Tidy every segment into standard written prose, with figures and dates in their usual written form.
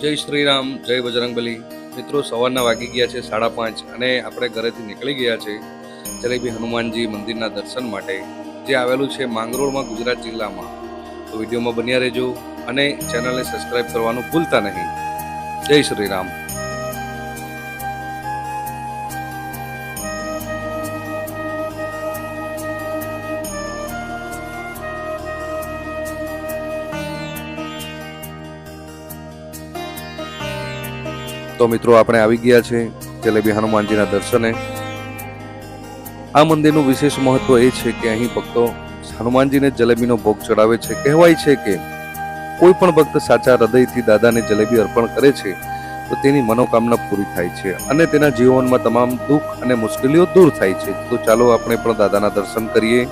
જય શ્રી રામ, જય બજરંગબલી. મિત્રો, સવારના વાગી ગયા છે 5:30 અને આપણે ઘરેથી નીકળી ગયા છે જલેબી હનુમાનજી મંદિરના દર્શન માટે, જે આવેલું છે માંગરોળમાં, ગુજરાત જિલ્લામાં. તો વિડીયોમાં બન્યા રહેજો અને ચેનલને સબસ્ક્રાઈબ કરવાનું ભૂલતા નહીં. જય શ્રી રામ. તો મિત્રો, આપણે આવી ગયા છે જલેબી હનુમાનજીના દર્શને. આ મંદિરનું વિશેષ મહત્વ એ છે કે અહીં ભક્તો હનુમાનજીને જલેબીનો ભોગ ચડાવે છે. કહેવાય છે કે કોઈ પણ ભક્ત સાચા હૃદયથી દાદાને જલેબી અર્પણ કરે છે તો તેની મનોકામના પૂરી થાય છે અને તેના જીવનમાં તમામ દુઃખ અને મુશ્કેલીઓ દૂર થાય છે. તો ચાલો આપણે પણ દાદાના દર્શન કરીએ.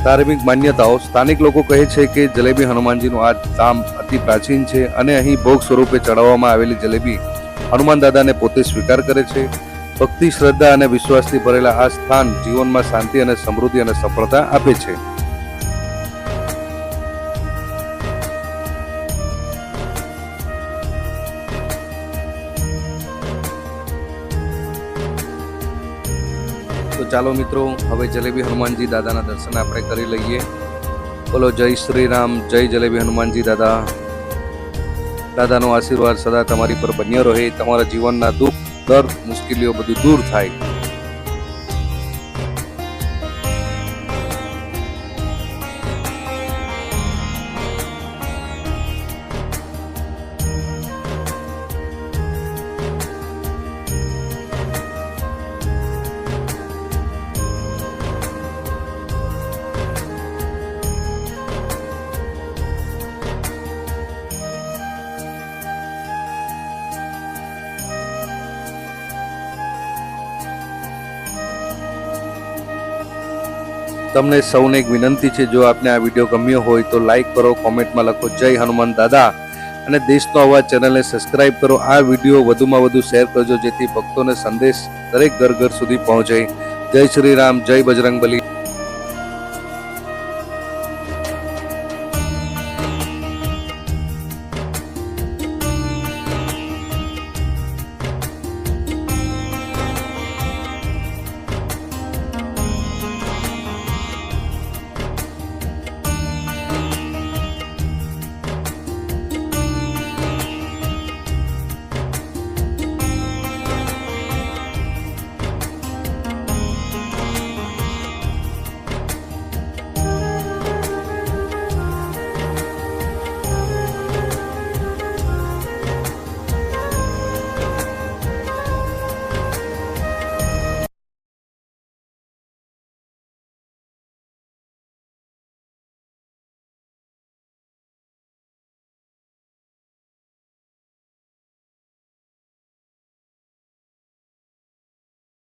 ધાર્મિક માન્યતાઓ. સ્થાનિક લોકો કહે છે કે જલેબી હનુમાનજીનું આ ધામ અતિ પ્રાચીન છે અને અહીં ભોગ સ્વરૂપે ચડાવવામાં આવેલી જલેબી હનુમાન દાદાને પોતે સ્વીકાર કરે છે. ભક્તિ, શ્રદ્ધા અને વિશ્વાસથી ભરેલા આ સ્થાન જીવનમાં શાંતિ અને સમૃદ્ધિ અને સફળતા આપે છે. તો ચાલો મિત્રો, હવે જલેબી હનુમાનજી દાદાના દર્શન આપણે કરી લઈએ. બોલો જય શ્રી રામ, જય જલેબી હનુમાનજી દાદા. દાદાનો આશીર્વાદ સદા તમારી પર બન્યો રહે. તમારા જીવનના દુઃખ, દર્દ, મુશ્કેલીઓ બધું દૂર થાય. તમને સૌને એક વિનંતી છે, જો આપને આ વિડીયો ગમ્યો હોય તો લાઈક કરો, કોમેન્ટમાં લખો જય હનુમાન દાદા અને દેશનો અવાજ ચેનલને સબસ્ક્રાઇબ કરો. આ વિડીયો વધુમાં વધુ શેર કરજો જેથી ભક્તોને સંદેશ દરેક ઘર ઘર સુધી પહોંચે. જય શ્રી રામ, જય બજરંગબલી.